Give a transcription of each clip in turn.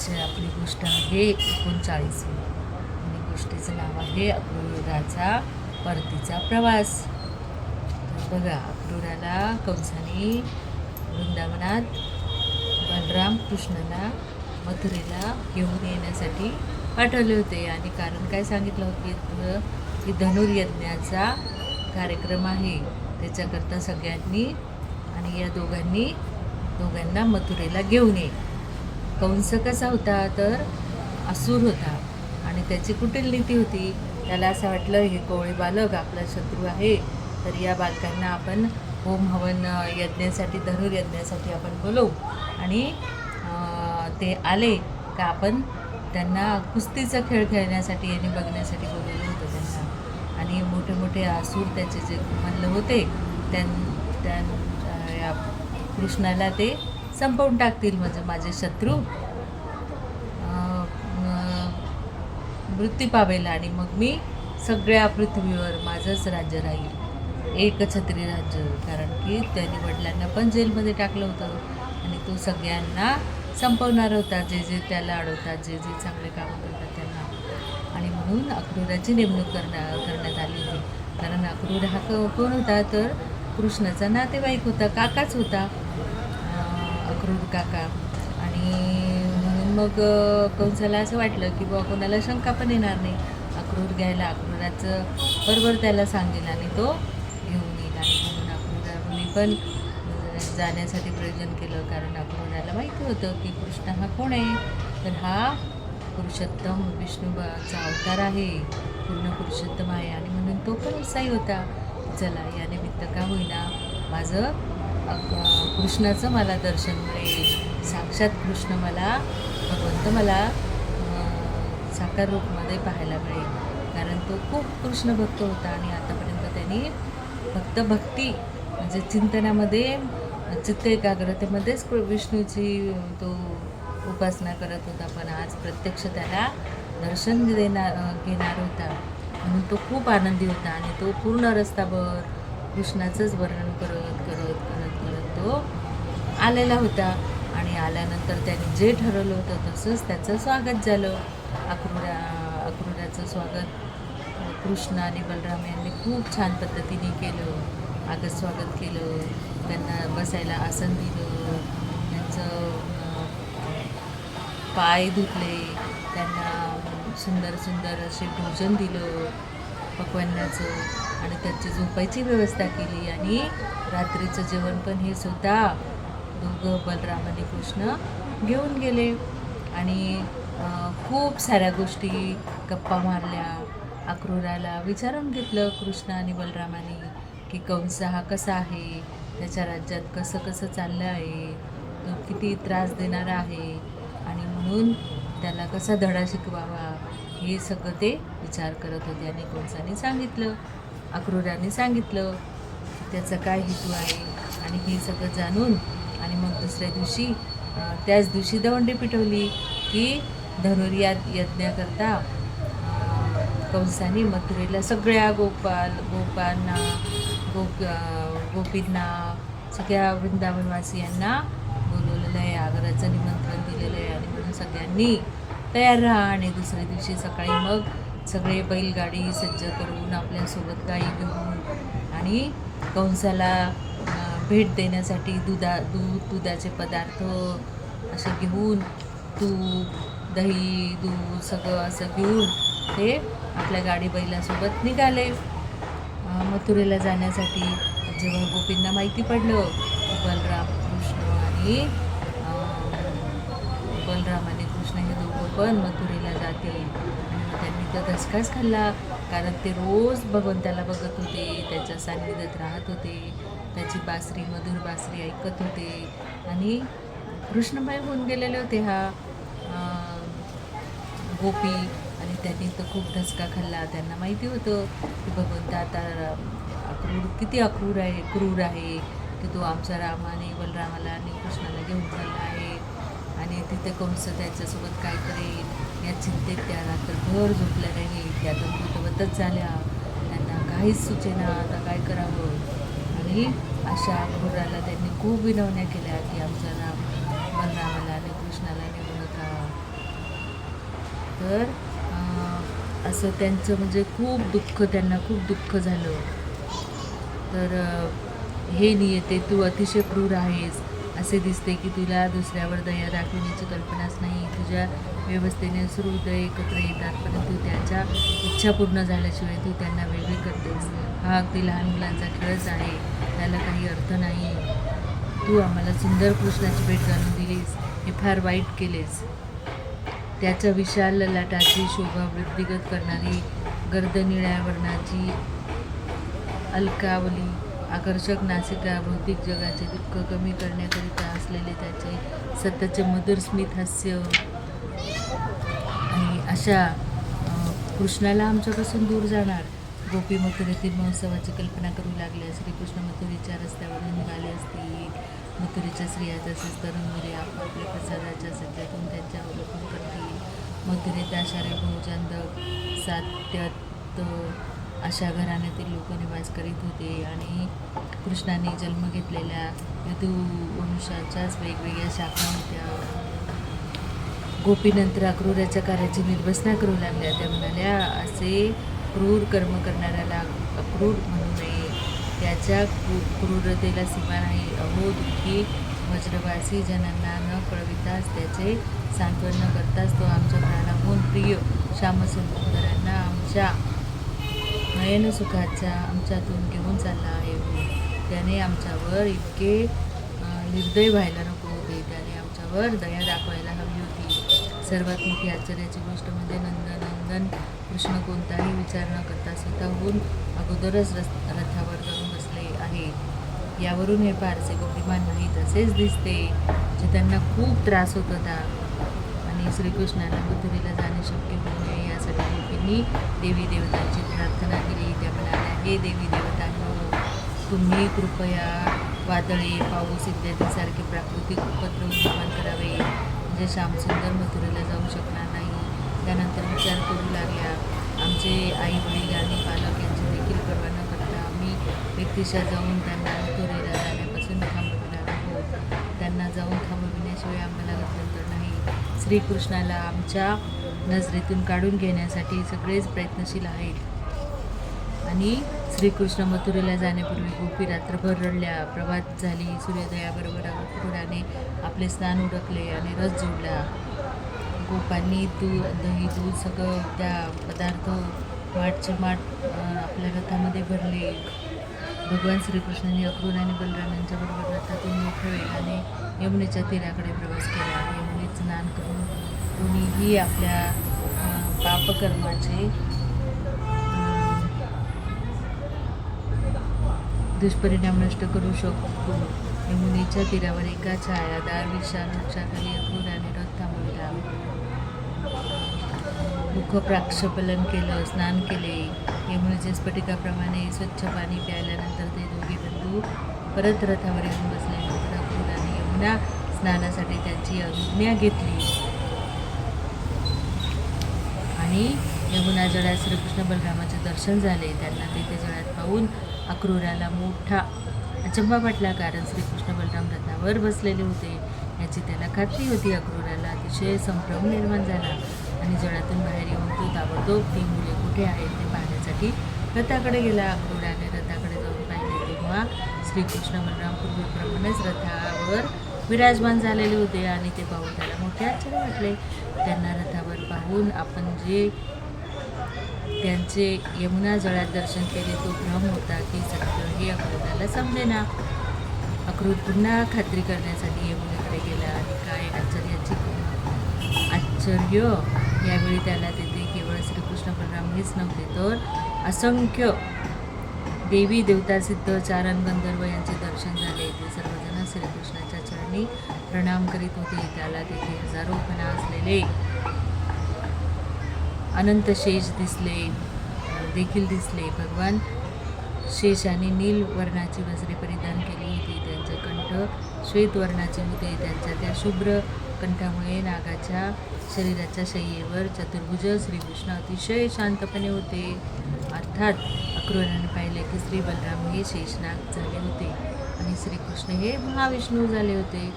आजची आपली गोष्ट आहे 39वी आणि गोष्टीचं नाव आहे अक्रूराचा परतीचा प्रवास. तर बघा, अक्रूराला कंसाने वृंदावनात बलराम कृष्णाला मथुरेला घेऊन येण्यासाठी पाठवले होते आणि कारण काय सांगितलं होतं की धनुर्यज्ञाचा कार्यक्रम आहे, त्याच्याकरता सगळ्यांनी आणि या दोघांना मथुरेला घेऊन ये. कंस कसा होता तर असुर होता आणि त्याची कुटील नीती होती. त्याला असं वाटलं हे कोवळे बालक आपला शत्रू आहे, तर या बालकांना आपण होम हवन यज्ञासाठी धनुर्यज्ञासाठी आपण बोलवू आणि ते आले का आपण त्यांना कुस्तीचा खेळ खेळण्यासाठी आणि बघण्यासाठी बोलवलं होतं त्यांना. आणि मोठे मोठे असुर त्याचे जे मल्ल होते त्या या कृष्णाला ते संपवून टाकतील, म्हणजे माझे शत्रू मृत्यू पावेल आणि मग मी सगळ्या पृथ्वीवर माझंच राज्य राहील, एकछत्री राज्य. कारण की त्यांनी वडिलांना पण जेलमध्ये टाकलं होतं आणि तो सगळ्यांना संपवणार होता, जे जे त्याला अडवतात, जे जे चांगले कामं करतात त्यांना. आणि म्हणून अक्रूराची नेमणूक करण्यात आली होती. कारण अक्रूर हा कोण होता तर कृष्णाचा नातेवाईक होता, काकाच होता, अक्रूर काका. आणि म्हणून मग कंसाला असं वाटलं की बुवा कोणाला शंका पण येणार नाही, अक्रूर घ्यायला अक्रूराचं बरोबर त्याला सांगेल आणि तो घेऊन येईल. आणि म्हणून अक्रूराने पण जाण्यासाठी प्रयोजन केलं, कारण अक्रूराला माहिती होतं की कृष्ण हा कोण आहे, तर हा पुरुषोत्तम विष्णूचा अवतार आहे, पूर्ण पुरुषोत्तम आहे. आणि म्हणून तो पण उत्साही होता, चला या निमित्त का होईना माझं कृष्णाचं मला दर्शन मिळेल, साक्षात कृष्ण मला भगवंत मला साकार रूपमध्ये पाहायला मिळेल. कारण तो खूप कृष्ण भक्त होता आणि आतापर्यंत त्यांनी फक्त भक्ती म्हणजे चिंतनामध्ये चित्त एकाग्रतेमध्येच विष्णूची तो उपासना करत होता, पण आज प्रत्यक्ष त्याला दर्शन घेणार होता म्हणून तो खूप आनंदी होता. आणि तो पूर्ण रस्ताभर कृष्णाचंच वर्णन करत करत करत करत तो आलेला होता. आणि आल्यानंतर त्याने जे ठरवलं होतं तसंच त्याचं स्वागत झालं. अक्रूराचं स्वागत कृष्ण आणि बलराम यांनी खूप छान पद्धतीने केलं, आगत स्वागत केलं, त्यांना बसायला आसन दिलं, त्यांचं पाय धुतले, त्यांना सुंदर सुंदर असे भोजन दिलं पक्वान्नाचं आणि त्यांची झोपायची व्यवस्था केली. आणि रात्रीचं जेवण पण हे स्वतः दोघं बलराम आणि कृष्ण घेऊन गेले. आणि खूप साऱ्या गोष्टी गप्पा मारल्या. अक्रूराला विचारून घेतलं कृष्ण आणि बलरामाने की कंस हा कसा आहे, त्याच्या राज्यात कसं कसं चाललं आहे, तो किती त्रास देणारा आहे आणि म्हणून त्याला कसा धडा शिकवावा, हे सगळं ते विचार करत होते. आणि कंसाने सांगितलं, अक्रूराने सांगितलं की त्याचा काय हेतू आहे. आणि हे सगळं जाणून आणि मग दुसऱ्या दिवशी त्याच दिवशी दवंडी पिटवली की धनुर्यज्ञाकरता कंसाने मथुरेला सगळ्या गोपांना गोपींना सगळ्या वृंदावनवासियांना बोलवलेलं आहे, आग्राचं निमंत्रण दिलेलं आहे. आणि म्हणून सगळ्यांनी तयार राहा. आणि दुसऱ्या दिवशी सकाळी मग सगळे बैलगाडी सज्ज करून आपल्यासोबत गाई घेऊन आणि कंसाला भेट देण्यासाठी दुधाचे पदार्थ असे घेऊन, तूप दही दूध सगळं असं घेऊन ते आपल्या गाडी बैलासोबत निघाले मथुरेला जाण्यासाठी. जेव्हा गोपींना माहिती पडलं की बलराम आणि कृष्ण हे दोघं पण मथुरेला जातील, आणि मग त्यांनी तर धसकाच खाल्ला. कारण ते रोज भगवंताला बघत होते, त्याच्या सान्निध्यात राहत होते, त्याची बासरी मधुर बासरी ऐकत होते आणि कृष्णमय होऊन गेलेले होते हा गोपी. आणि त्यांनी तर खूप धसका खाल्ला. त्यांना माहिती होतं की भगवंत आता किती क्रूर आहे की तो आमच्या रामाने बलरामाला आणि कृष्णाला घेऊन चालला आहे आणि तिथे कंस त्याच्यासोबत काय करेल या चिंतेत त्या रात्रभर झोपल्या नाही, त्या तंतुतवतच झाल्या, त्यांना काहीच सुचेना आता काय करावं. आणि अशा अक्रूराला त्यांनी खूप विनवण्या केल्या की आमच्या बलरामाला आणि कृष्णाला नेऊ नका, तर असं त्यांचं म्हणजे त्यांना खूप दुःख झालं. तर हे नियते, तू अतिशय क्रूर आहेस. असे दिसते की तुला दुसऱ्यावर दया दाखवण्याची कल्पनाच नाही. तुझ्या व्यवस्थेने हृदय एकत्र येतात, परंतु त्याच्या इच्छा पूर्ण झाल्याशिवाय तू त्यांना वेगळे करतेस. हा अगदी लहान मुलांचा खेळच आहे, त्याला काही अर्थ नाही. तू आम्हाला सुंदर कृष्णाची भेट घालून दिलीस, हे फार वाईट केलेस. त्याच्या विशाल ललाटाची शोभा वृद्धिगत करणारी गर्दनिळ्या वर्णाची अलकावली, आकर्षक नासिका, भौतिक जगाचे दुःख कमी करण्याकरिता असलेले त्याचे सततचे मधुर स्मित हास्य, आणि अशा कृष्णाला आमच्यापासून दूर जाणार. गोपी मथुरेतील महोत्सवाची कल्पना करू लागल्या. श्रीकृष्ण मथुरेच्या रस्त्यावरून निघाले असतील. मथुरेच्या स्त्रिया तसेच तरुण मुले आपापल्या प्रसादाच्या सज्जातून त्यांचे अवलोकन करतील. मथुरेत आशारे भोजनदक सात्यात अशा घराण्यातील लोक निवास करीत होते, आणि कृष्णाने जन्म घेतलेल्या यदुवंशाच्याच वेगवेगळ्या शाखा होत्या. गोपीनंतर अक्रूराच्या कार्याची निर्वसना करू लागल्या. त्या म्हणाल्या, असे क्रूर कर्म करणाऱ्याला अक्रूर म्हणू नये. त्याच्या क्रूरतेला सीमा नाही. अहो दुःखी वज्रवासी जनांना न कळविताच, त्याचे सांत्वन न करताच तो आमच्या प्राणाहून प्रिय श्यामसुंदरांना आमच्या नयनसुखाच्या आमच्यातून घेऊन चालला आहे. त्याने आमच्यावर इतके निर्दय व्हायला नको होते. त्याने आमच्यावर दया दाखवायला हवी होती. सर्वात मोठी आश्चर्याची गोष्ट म्हणजे नंदन कृष्ण कोणताही विचार न करता स्वतःहून अगोदरच रथावर जाऊन बसले आहे. यावरून हे फारसे बुद्धिमान नाहीत असेच दिसते, जे त्यांना खूप त्रास होत होता. आणि श्रीकृष्णाला मथुरेला जाणे शक्य होऊ नये यासाठी गोपींनी देवी देवतांची प्रार्थना केली. त्या म्हणाल्या, हे देवी देवतांनो, तुम्ही कृपया वादळे, पाऊस इत्यादीसारखे प्राकृतिक उपद्रव निर्माण करावे, म्हणजे श्यामसुंदर मथुरेला जाऊ शकणार नाही. त्यानंतर विचार करू लागल्या, आमचे आई वडील आणि पालक यांची देखील पर्वा न करता आम्ही व्यक्तिशः जाऊन त्यांना मथुरेला जाण्यापासून थांबविणार आहोत. त्यांना जाऊन थांबविण्याशिवाय आम्हाला गत्यंतर नाही. श्रीकृष्णाला आमच्या नजरेतून काढून घेण्यासाठी सगळेच प्रयत्नशील आहेत. आणि श्रीकृष्ण मथुरेला जाण्यापूर्वी गोपी रात्रभर रडल्या. प्रभात झाली. सूर्योदयाबरोबर अक्रूराने आपले स्नान उरकले आणि रस जोडला. गोपांनी दही दूध सगळं त्या पदार्थ माठचे माठ आपल्या रथामध्ये भरले. भगवान श्रीकृष्णाने अक्रूर आणि बलराम यांच्याबरोबर रथातून मोठ्या वेगाने यमुनेच्या तीराकडे प्रवास केला. यमुनेत स्नान करून कोणीही आपल्या पापकर्माचे दुष्परिणाम नष्ट करू शकतो. यमुनेच्या तीरावर एका छायादार विशाल वृक्षाखाली अक्रूराने रथ थांबवला. मुखप्राक्षपलन केलं, स्नान केले. यमुनेच्या स्फटिकाप्रमाणे स्वच्छ पाणी प्यायल्यानंतर ते दोघे बंधू परत रथावर येऊन बसल्यानंतर अक्रूराने यमुना स्नानासाठी त्यांची अनुज्ञा घेतली. आणि यमुना जळात श्रीकृष्ण बलरामाचे दर्शन झाले. त्यांना तेथे जळात पाहून अक्रूराला मोठा अचंबा वाटला, कारण श्रीकृष्ण बलराम रथावर बसलेले होते याची त्याला खात्री होती. अक्रूराला अतिशय संभ्रम निर्माण झाला आणि जळातून बाहेर येऊन तो ताबडतोब ती मुले कुठे आहेत ते पाहण्यासाठी रथाकडे गेला. अक्रूराने रथाकडे जाऊन पाहिले तेव्हा श्रीकृष्ण बलराम पूर्वीप्रमाणेच रथावर विराजमान झालेले होते, आणि ते पाहून त्याला मोठे आश्चर्य वाटले. त्यांना रथावर पाहून आपण जे त्यांचे यमुना जळात दर्शन केले तो भ्रम होता की सत्य, हे अक्रूराला समजेना. अक्रूर पुन्हा खात्री करण्यासाठी यमुनेकडे गेला, आणि काय आश्चर्य, यावेळी त्याला तेथे केवळ श्रीकृष्ण बलराम हेच नव्हते, तर असंख्य देवी देवता सिद्ध चारण गंधर्व यांचे दर्शन झाले. ते सर्वजण श्रीकृष्णाच्या चरणी प्रणाम करीत होते. त्याला तेथे हजारो फणा असलेले अनंत शेष देखील दिसले. भगवान शेषाने नील वर्णाची वस्त्रे परिधान केली होती. त्यांचे कंठ श्वेत वर्णाचे होते. त्यांच्या त्या शुभ्र कंठामुळे नागाच्या शरीराच्या शय्येवर चतुर्भुज श्रीकृष्ण अतिशय शांतपणे होते. अर्थात अक्रूराने पाहिले की श्री बलराम हे शेषनाग झाले होते आणि श्रीकृष्ण हे महाविष्णू झाले होते.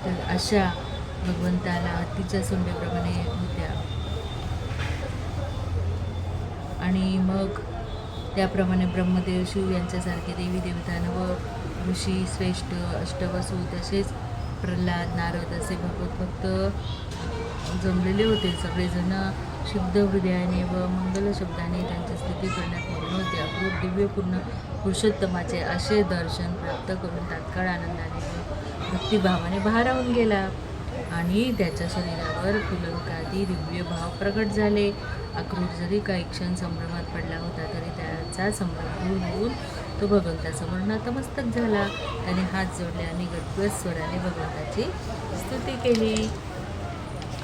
तर अशा भगवंताला हत्तीच्या सोंडेप्रमाणे होत्या. आणि मग त्याप्रमाणे ब्रह्मदेव शिव यांच्यासारखे देवी देवता नव ऋषी श्रेष्ठ अष्टवसू तसेच प्रल्हाद नारद असे भगवत भक्त जमलेले होते. सगळेजण शुद्ध हृदयाने व मंगल शब्दाने त्यांची स्तुती करण्यात मग्न होते. अक्रूर दिव्यपूर्ण पुरुषोत्तमाचे असे दर्शन प्राप्त करून तात्काळ आनंदाने व भक्तिभावाने भारावून गेला आणि त्याच्या शरीरावर पुलकादी दिव्य भाव प्रकट झाले. अक्रूर जरी काही क्षण संभ्रमात पडला होता तरी त्याचा संभ्रम दूर होऊन तो भगवंतासमोर नतमस्तक झाला. त्याने हात जोडले आणि गद्गद स्वराने भगवंताची स्तुती केली.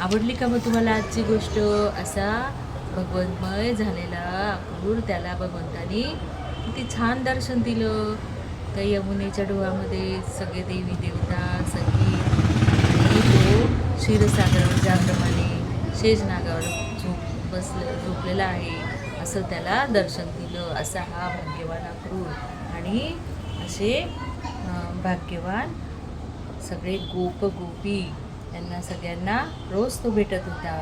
आवडली का मग तुम्हाला आजची गोष्ट? असा भगवंतमय झालेला अक्रूर, त्याला भगवंतानी किती छान दर्शन दिलं. त्या यमुनेच्या डोहामध्ये सगळे देवी देवता सगळी, आणि तो क्षीरसागरावर ज्याप्रमाणे शेषनागावर झोपलेला आहे असं त्याला दर्शन दिलं. असा हा भाग्यवान अक्रूर. आणि असे भाग्यवान सगळे गोप गोपी यांना सगळ्यांना रोज तो भेटत होता.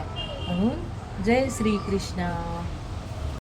म्हणून जय श्री कृष्ण.